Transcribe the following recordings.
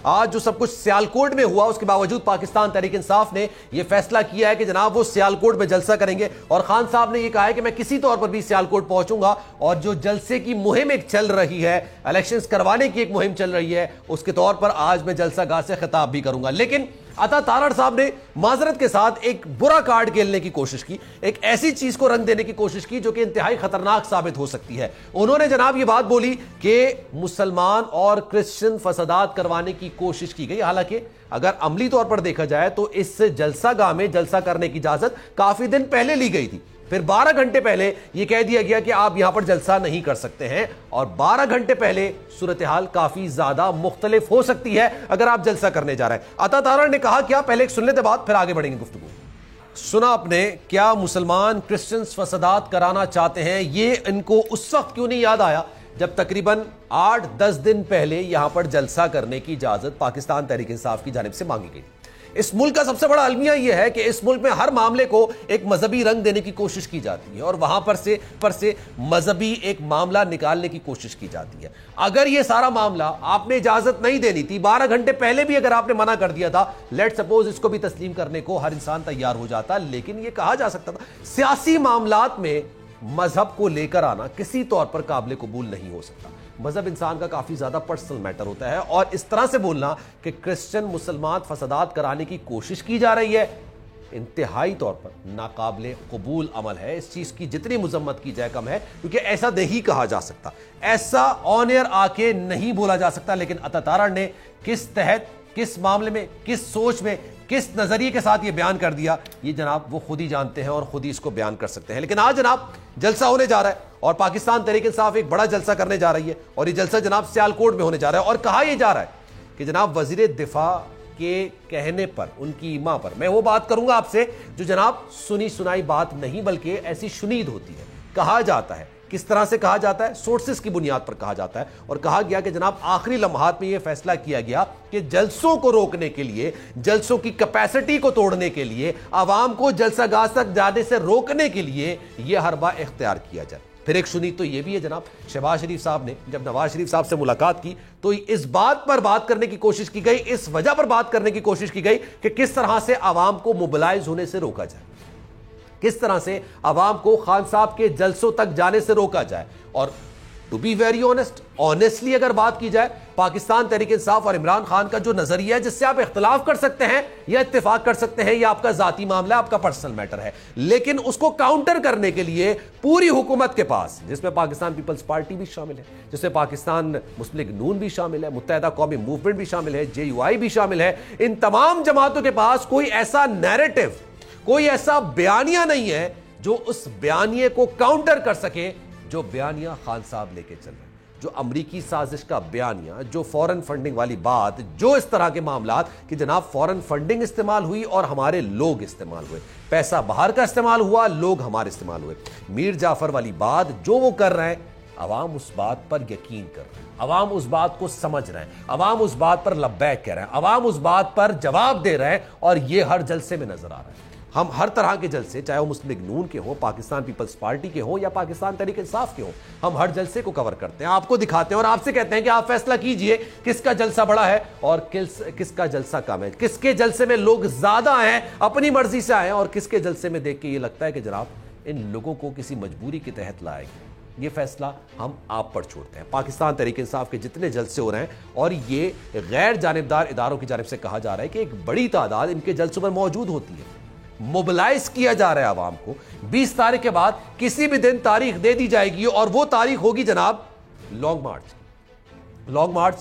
آج جو سب کچھ سیالکوٹ میں ہوا اس کے باوجود پاکستان تحریک انصاف نے یہ فیصلہ کیا ہے کہ جناب وہ سیالکوٹ میں جلسہ کریں گے، اور خان صاحب نے یہ کہا ہے کہ میں کسی طور پر بھی سیالکوٹ پہنچوں گا، اور جو جلسے کی مہم ایک چل رہی ہے، الیکشنز کروانے کی ایک مہم چل رہی ہے، اس کے طور پر آج میں جلسہ گاہ سے خطاب بھی کروں گا۔ لیکن عطا تارڑ صاحب نے معذرت کے ساتھ ایک برا کارڈ کھیلنے کی کوشش کی، ایک ایسی چیز کو رنگ دینے کی کوشش کی جو کہ انتہائی خطرناک ثابت ہو سکتی ہے۔ انہوں نے جناب یہ بات بولی کہ مسلمان اور کرسچن فسادات کروانے کی کوشش کی گئی، حالانکہ اگر عملی طور پر دیکھا جائے تو اس جلسہ گاہ میں جلسہ کرنے کی اجازت کافی دن پہلے لی گئی تھی، پھر 12 گھنٹے پہلے یہ کہہ دیا گیا کہ آپ یہاں پر جلسہ نہیں کر سکتے ہیں، اور 12 گھنٹے پہلے صورتحال کافی زیادہ مختلف ہو سکتی ہے اگر آپ جلسہ کرنے جا رہے ہیں۔ عطا تارڑ نے کہا کیا، پہلے ایک سن لیتے بات، پھر آگے بڑھیں گے گفتگو۔ سنا آپ نے، کیا مسلمان کرسچنز فسادات کرانا چاہتے ہیں؟ یہ ان کو اس وقت کیوں نہیں یاد آیا جب تقریباً 8-10 دن پہلے یہاں پر جلسہ کرنے کی اجازت پاکستان تحریک انصاف کی جانب سے مانگی گئی؟ اس ملک کا سب سے بڑا المیہ یہ ہے کہ اس ملک میں ہر معاملے کو ایک مذہبی رنگ دینے کی کوشش کی جاتی ہے، اور وہاں پر سے مذہبی ایک معاملہ نکالنے کی کوشش کی جاتی ہے۔ اگر یہ سارا معاملہ آپ نے اجازت نہیں دینی تھی، 12 گھنٹے پہلے بھی اگر آپ نے منع کر دیا تھا، لیٹ سپوز اس کو بھی تسلیم کرنے کو ہر انسان تیار ہو جاتا، لیکن یہ کہا جا سکتا تھا سیاسی معاملات میں مذہب کو لے کر آنا کسی طور پر قابل قبول نہیں ہو سکتا۔ مذہب انسان کا کافی زیادہ پرسنل میٹر ہوتا ہے، اور اس طرح سے بولنا کہ کرسچن مسلمان فسادات کرانے کی کوشش کی جا رہی ہے، انتہائی طور پر ناقابل قبول عمل ہے۔ اس چیز کی جتنی مذمت کی جائے کم ہے، کیونکہ ایسا نہیں کہا جا سکتا، ایسا آن ایئر آ کے نہیں بولا جا سکتا۔ لیکن عطا تارڑ نے کس تحت، کس معاملے میں، کس سوچ میں، کس نظریے کے ساتھ یہ بیان کر دیا، یہ جناب وہ خود ہی جانتے ہیں اور خود ہی اس کو بیان کر سکتے ہیں۔ لیکن آج جناب جلسہ ہونے جا رہا ہے، اور پاکستان تحریک انصاف ایک بڑا جلسہ کرنے جا رہی ہے، اور یہ جلسہ جناب سیالکوٹ میں ہونے جا رہا ہے، اور کہا یہ جا رہا ہے کہ جناب وزیر دفاع کے کہنے پر، ان کی ماں پر، میں وہ بات کروں گا آپ سے جو جناب سنی سنائی بات نہیں بلکہ ایسی شنید ہوتی ہے۔ کہا جاتا ہے، کس طرح سے کہا جاتا ہے؟ سورسز کی بنیاد پر کہا جاتا ہے، اور کہا گیا کہ جناب آخری لمحات میں یہ فیصلہ کیا گیا کہ جلسوں کو روکنے کے لیے، جلسوں کی کیپیسٹی کو توڑنے کے لیے، عوام کو جلسہ گاہ تک جانے سے روکنے کے لیے یہ حربہ اختیار کیا جائے۔ پھر ایک سنی تو یہ بھی ہے جناب، شہباز شریف صاحب نے جب نواز شریف صاحب سے ملاقات کی تو اس بات پر بات کرنے کی کوشش کی گئی، اس وجہ پر بات کرنے کی کوشش کی گئی کہ کس طرح سے عوام کو موبلائز ہونے سے روکا جائے، کس طرح سے عوام کو خان صاحب کے جلسوں تک جانے سے روکا جائے۔ اور ٹو بی ویری آنیسٹلی اگر بات کی جائے، پاکستان تحریک انصاف اور عمران خان کا جو نظریہ ہے، جس سے آپ اختلاف کر سکتے ہیں یا اتفاق کر سکتے ہیں، یہ آپ کا ذاتی معاملہ ہے، آپ کا پرسنل میٹر ہے، لیکن اس کو کاؤنٹر کرنے کے لیے پوری حکومت کے پاس، جس میں پاکستان پیپلز پارٹی بھی شامل ہے، جس میں پاکستان مسلم لیگ نون بھی شامل ہے، متحدہ قومی موومنٹ بھی شامل ہے، JUI بھی شامل ہے، ان تمام جماعتوں کے پاس کوئی ایسا نیریٹو، کوئی ایسا بیانیہ نہیں ہے جو اس بیانیے کو کاؤنٹر کر سکے جو بیانیہ خان صاحب لے کے چل رہے ہیں، جو امریکی سازش کا بیانیہ، جو فورن فنڈنگ والی بات، جو اس طرح کے معاملات کہ جناب فورن فنڈنگ استعمال ہوئی اور ہمارے لوگ استعمال ہوئے، پیسہ باہر کا استعمال ہوا، لوگ ہمارے استعمال ہوئے، میر جعفر والی بات جو وہ کر رہے ہیں، عوام اس بات پر یقین کر رہے ہیں، عوام اس بات کو سمجھ رہے ہیں، عوام اس بات پر لبیک کہہ رہے ہیں، عوام اس بات پر جواب دے رہے ہیں، اور یہ ہر جلسے میں نظر آ رہا ہے۔ ہم ہر طرح کے جلسے، چاہے وہ مسلم لیگ نون کے ہوں، پاکستان پیپلز پارٹی کے ہوں یا پاکستان تحریک انصاف کے ہوں، ہم ہر جلسے کو کور کرتے ہیں، آپ کو دکھاتے ہیں اور آپ سے کہتے ہیں کہ آپ فیصلہ کیجئے کس کا جلسہ بڑا ہے اور کس کا جلسہ کم ہے، کس کے جلسے میں لوگ زیادہ ہیں، اپنی مرضی سے آئے ہیں، اور کس کے جلسے میں دیکھ کے یہ لگتا ہے کہ جناب ان لوگوں کو کسی مجبوری کے تحت لائے گئے۔ یہ فیصلہ ہم آپ پر چھوڑتے ہیں۔ پاکستان تحریک انصاف کے جتنے جلسے ہو رہے ہیں، اور یہ غیر جانبدار اداروں کی جانب سے کہا جا رہا ہے کہ ایک بڑی تعداد ان کے جلسوں میں موجود ہوتی ہے، موبلائز کیا جا رہا ہے عوام کو۔ 20 تاریخ کے بعد کسی بھی دن تاریخ دے دی جائے گی، اور وہ تاریخ ہوگی جناب long march. Long march,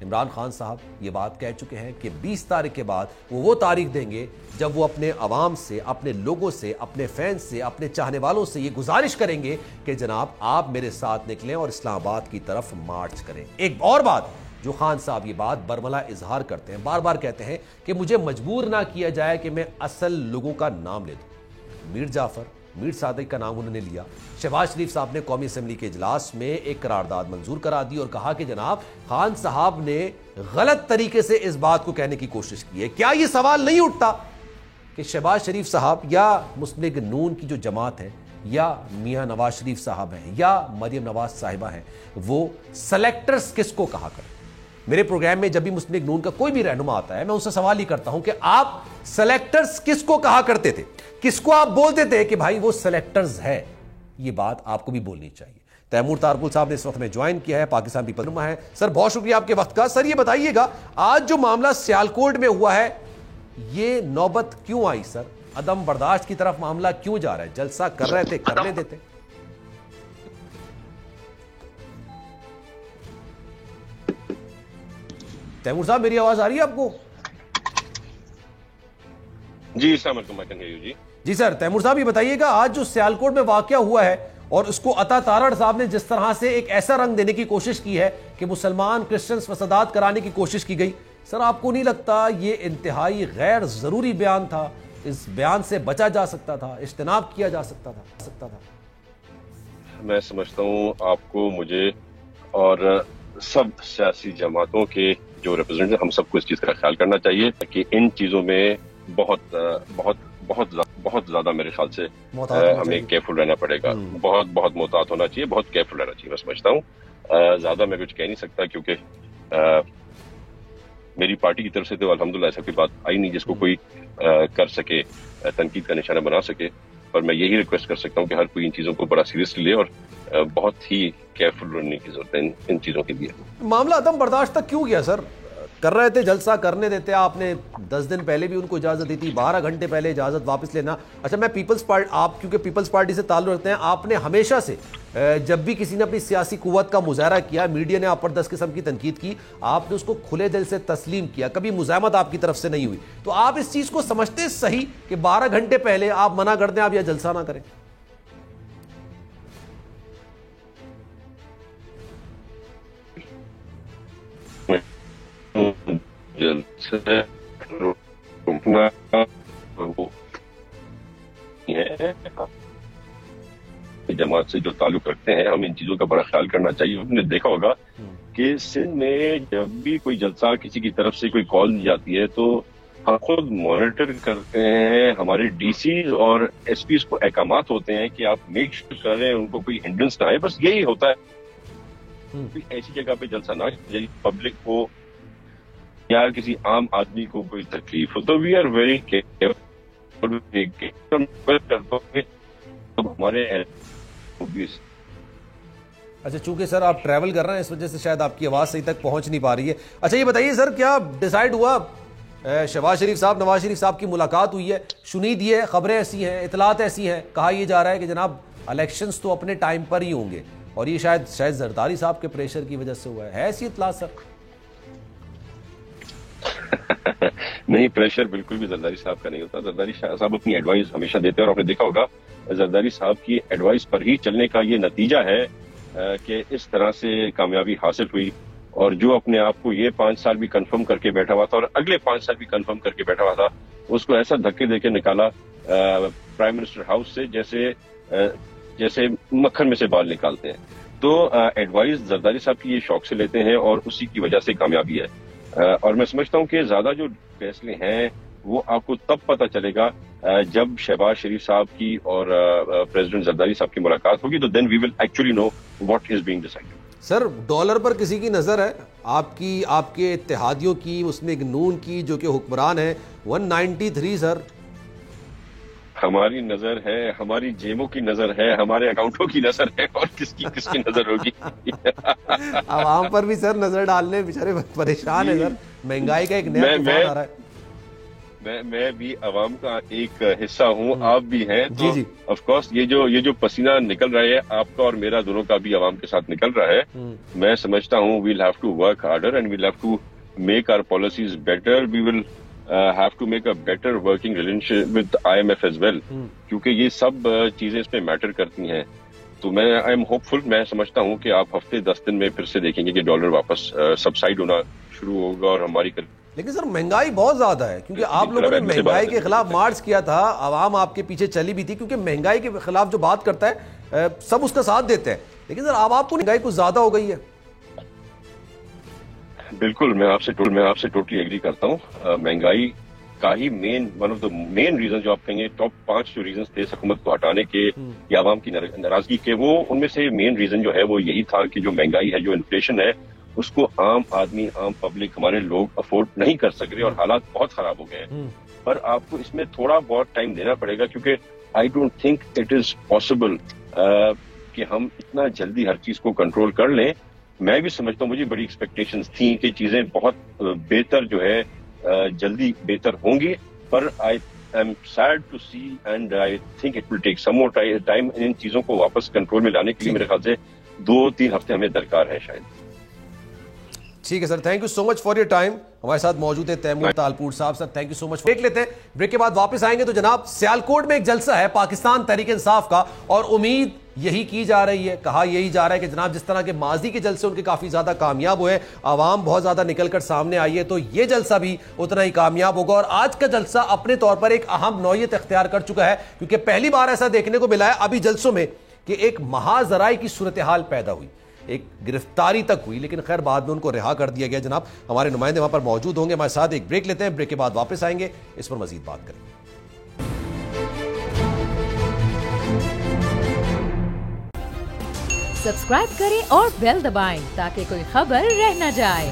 Imran Khan صاحب یہ بات کہہ چکے ہیں کہ 20 تاریخ کے بعد وہ تاریخ دیں گے جب وہ اپنے عوام سے، اپنے لوگوں سے، اپنے فینس سے، اپنے چاہنے والوں سے یہ گزارش کریں گے کہ جناب آپ میرے ساتھ نکلیں اور اسلام آباد کی طرف مارچ کریں۔ ایک اور بات جو خان صاحب یہ بات برملا اظہار کرتے ہیں، بار بار کہتے ہیں کہ مجھے مجبور نہ کیا جائے کہ میں اصل لوگوں کا نام لے دوں۔ میر جعفر، میر صادق کا نام انہوں نے لیا۔ شہباز شریف صاحب نے قومی اسمبلی کے اجلاس میں ایک قرارداد منظور کرا دی اور کہا کہ جناب خان صاحب نے غلط طریقے سے اس بات کو کہنے کی کوشش کی ہے۔ کیا یہ سوال نہیں اٹھتا کہ شہباز شریف صاحب یا مسلم لیگ نون کی جو جماعت ہے، یا میاں نواز شریف صاحب ہیں، یا مریم نواز صاحبہ ہیں، وہ سلیکٹرز کس کو کہا کریں؟ میرے پروگرام میں جب بھی مسلم لیگ نون کا کوئی بھی رہنما آتا ہے میں ان سے سوال ہی کرتا ہوں کہ آپ سلیکٹرز کس کو کہا کرتے تھے, کس کو آپ بولتے تھے کہ بھائی وہ سلیکٹرز ہے؟ یہ بات آپ کو بھی بولنی چاہیے. تیمور تارپول صاحب نے اس وقت میں جوائن کیا ہے, پاکستان پیپلز نما ہے. سر بہت شکریہ آپ کے وقت کا. سر یہ بتائیے گا آج جو معاملہ سیالکوٹ میں ہوا ہے یہ نوبت کیوں آئی سر؟ عدم برداشت کی طرف معاملہ کیوں جا رہا ہے؟ جلسہ کر رہے تھے, کرنے دیتے. تیمور صاحب میری آواز آ رہی ہے آپ کو؟ جی السلام علیکم. جی سر تیمور صاحب یہ بتائیے گا آج جو سیالکوٹ میں واقعہ ہوا ہے اور اس کو عطا تارڑ صاحب نے جس طرح سے ایک ایسا رنگ دینے کی کوشش کی ہے کہ مسلمان کرسچنز فسادات کرانے کی کوشش کی گئی, سر آپ کو نہیں لگتا یہ انتہائی غیر ضروری بیان تھا؟ اس بیان سے بچا جا سکتا تھا, اجتناب کیا جا سکتا تھا. میں سمجھتا ہوں آپ کو, مجھے اور سب سیاسی جماعتوں کے جو ریپرزینٹیو ہم سب کو اس چیز کا خیال کرنا چاہیے کہ ان چیزوں میں بہت بہت بہت بہت زیادہ میرے خیال سے ہمیں کیئرفل رہنا پڑے گا. بہت بہت محتاط ہونا چاہیے, بہت کیئرفل رہنا چاہیے. میں سمجھتا ہوں زیادہ میں کچھ کہہ نہیں سکتا کیونکہ میری پارٹی کی طرف سے تو الحمدللہ ایسا کوئی بات آئی نہیں جس کو کوئی کر سکے, تنقید کا نشانہ بنا سکے. پر میں یہی ریکویسٹ کر سکتا ہوں کہ ہر کوئی ان چیزوں کو بڑا سیریسلی لے اور بہت ہی کیئرفل رہنے کی ضرورت ہے ان چیزوں کے لیے. معاملہ عدم برداشت تک کیوں گیا سر؟ کر رہے تھے جلسہ, کرنے دیتے, آپ نے 10 دن پہلے بھی ان کو اجازت دی تھی, 12 گھنٹے پہلے اجازت واپس لینا. اچھا میں پیپلز پارٹی, آپ کیونکہ پیپلز پارٹی سے تعلق رکھتے ہیں, آپ نے ہمیشہ سے جب بھی کسی نے اپنی سیاسی قوت کا مظاہرہ کیا, میڈیا نے آپ پر 10 قسم کی تنقید کی, آپ نے اس کو کھلے دل سے تسلیم کیا, کبھی مزاحمت آپ کی طرف سے نہیں ہوئی. تو آپ اس چیز کو سمجھتے صحیح کہ 12 گھنٹے پہلے آپ منع کر دیں آپ یہ جلسہ نہ کریں؟ جماعت سے جو تعلق رکھتے ہیں ہمیں ان چیزوں کا بڑا خیال کرنا چاہیے. ہم نے دیکھا ہوگا کہ سندھ میں جب بھی کوئی جلسہ کسی کی طرف سے کوئی کال دی جاتی ہے تو ہم خود مانیٹر کرتے ہیں, ہمارے ڈی سیز اور ایس پیز کو احکامات ہوتے ہیں کہ آپ میک شیور کریں ان کو کوئی ہنڈرنس نہ آئے. بس یہی ہوتا ہے, ایسی جگہ پہ جلسہ نہ جائے پبلک کو یا کسی عام آدمی کو کوئی تکلیف ہو. تو وی آر ویری کیئرفل. ہمارے اچھا چونکہ سر آپ ٹریول کر رہے ہیں اس وجہ سے شاید آپ کی آواز صحیح تک پہنچ نہیں پا رہی ہے. اچھا یہ بتائیے سر کیا ڈیسائیڈ ہوا؟ شہباز شریف صاحب, نواز شریف صاحب کی ملاقات ہوئی ہے, شنید یہ خبریں ایسی ہیں, اطلاعات ایسی ہیں, کہا یہ جا رہا ہے کہ جناب الیکشنز تو اپنے ٹائم پر ہی ہوں گے اور یہ شاید زرداری صاحب کے پریشر کی وجہ سے ہوا ہے ایسی اطلاع سر؟ نہیں, پریشر بالکل بھی زرداری صاحب کا نہیں ہوتا. زرداری صاحب اپنی ایڈوائز ہمیشہ دیتے ہیں اور آپ نے دیکھا ہوگا زرداری صاحب کی ایڈوائز پر ہی چلنے کا یہ نتیجہ ہے کہ اس طرح سے کامیابی حاصل ہوئی. اور جو اپنے آپ کو یہ 5 سال بھی کنفرم کر کے بیٹھا ہوا تھا اور اگلے 5 سال بھی کنفرم کر کے بیٹھا ہوا تھا, اس کو ایسا دھکے دے کے نکالا پرائم منسٹر ہاؤس سے جیسے مکھن میں سے بال نکالتے ہیں. تو ایڈوائز زرداری صاحب کی یہ شوق سے لیتے ہیں اور اسی کی وجہ سے کامیابی ہے. اور میں سمجھتا ہوں کہ زیادہ جو فیصلے ہیں وہ آپ کو تب پتہ چلے گا جب شہباز شریف صاحب کی اور پریزیڈنٹ زرداری صاحب کی ملاقات ہوگی, تو then we will actually know what is being decided. Sir dollar پر کسی کی نظر ہے؟ آپ کے اتحادیوں کی, مسلم لیگ نون کی جو کہ حکمران ہے, 193 سر. ہماری نظر ہے, ہماری جیبوں کی نظر ہے, ہمارے اکاؤنٹوں کی نظر ہے, اور کس کی نظر ہوگی؟ عوام پر بھی سر نظر ڈالنے بیچارے پریشان ہیں سر, مہنگائی کا ایک نیا طوفان آ رہا ہے. میں بھی عوام کا ایک حصہ ہوں, آپ بھی ہیں, تو جی آف کورس یہ جو پسینہ نکل رہا ہے آپ کا اور میرا دونوں کا بھی عوام کے ساتھ نکل رہا ہے. میں سمجھتا ہوں we'll have to work harder and we'll have to make our policies better. We will have to make a better working relationship with IMF as well, کیونکہ یہ سب چیزیں اس میں میٹر کرتی ہیں. تو میں آئی ایم ہوپ فل, میں سمجھتا ہوں کہ آپ ہفتے 10 دن میں پھر سے دیکھیں گے کہ ڈالر واپس سبسائڈ ہونا شروع ہوگا اور ہماری. لیکن سر مہنگائی بہت زیادہ ہے, کیونکہ آپ لوگوں نے مہنگائی کے خلاف مارچ کیا تھا, عوام آپ کے پیچھے چلی بھی تھی, کیونکہ مہنگائی کے خلاف جو بات کرتا ہے سب اس کا ساتھ دیتے ہیں. لیکن سر آپ کو مہنگائی کچھ زیادہ ہو گئی ہے. بالکل, میں آپ سے ٹوٹلی ایگری کرتا ہوں. مہنگائی کا ہی one of the main reason جو آپ کہیں گے ٹاپ 5 جو ریزنز تھے حکومت کو ہٹانے کے یا عوام کی ناراضگی کے, وہ ان میں سے مین ریزن جو ہے وہ یہی تھا کہ جو مہنگائی ہے, جو انفلیشن ہے, اس کو عام آدمی، عام پبلک، ہمارے لوگ افورڈ نہیں کر سک رہے اور حالات بہت خراب ہو گئے ہیں. پر آپ کو اس میں تھوڑا بہت ٹائم دینا پڑے گا، کیونکہ I don't think it is possible کہ ہم اتنا جلدی ہر چیز کو کنٹرول کر لیں. میں بھی سمجھتا ہوں، مجھے بڑی ایکسپیکٹیشنز تھیں کہ چیزیں بہت بہتر جو ہے جلدی بہتر ہوں گی، پر I am sad to see and I think it will take some more time. ان چیزوں کو واپس کنٹرول میں لانے کے لیے میرے خیال سے 2-3 ہفتے ہمیں درکار ہے شاید. ٹھیک ہے sir, thank you so much for your time. ہمارے ساتھ موجود ہے تیمور تالپور صاحب. Sir thank you so much. دیکھ لیتے ہیں، بریک کے بعد واپس آئیں گے. تو جناب سیالکوٹ میں ایک جلسہ ہے پاکستان تحریک انصاف کا، اور امید یہی کی جا رہی ہے، کہا یہی جا رہا ہے کہ جناب جس طرح کے ماضی کے جلسے ان کے کافی زیادہ کامیاب ہوئے، عوام بہت زیادہ نکل کر سامنے آئی ہے، تو یہ جلسہ بھی اتنا ہی کامیاب ہوگا. اور آج کا جلسہ اپنے طور پر ایک اہم نوعیت اختیار کر چکا ہے، کیونکہ پہلی بار ایسا دیکھنے کو ملا ہے ابھی جلسوں میں کہ ایک مہاذرائی کی صورتحال پیدا ہوئی، ایک گرفتاری تک ہوئی، لیکن خیر بعد میں ان کو رہا کر دیا گیا. جناب ہمارے نمائندے وہاں پر موجود ہوں گے ہمارے ساتھ. ایک بریک لیتے ہیں، بریک کے بعد واپس آئیں گے، اس پر مزید بات کریں گے. سبسکرائب کریں اور بیل دبائیں تاکہ کوئی خبر رہ نہ جائے.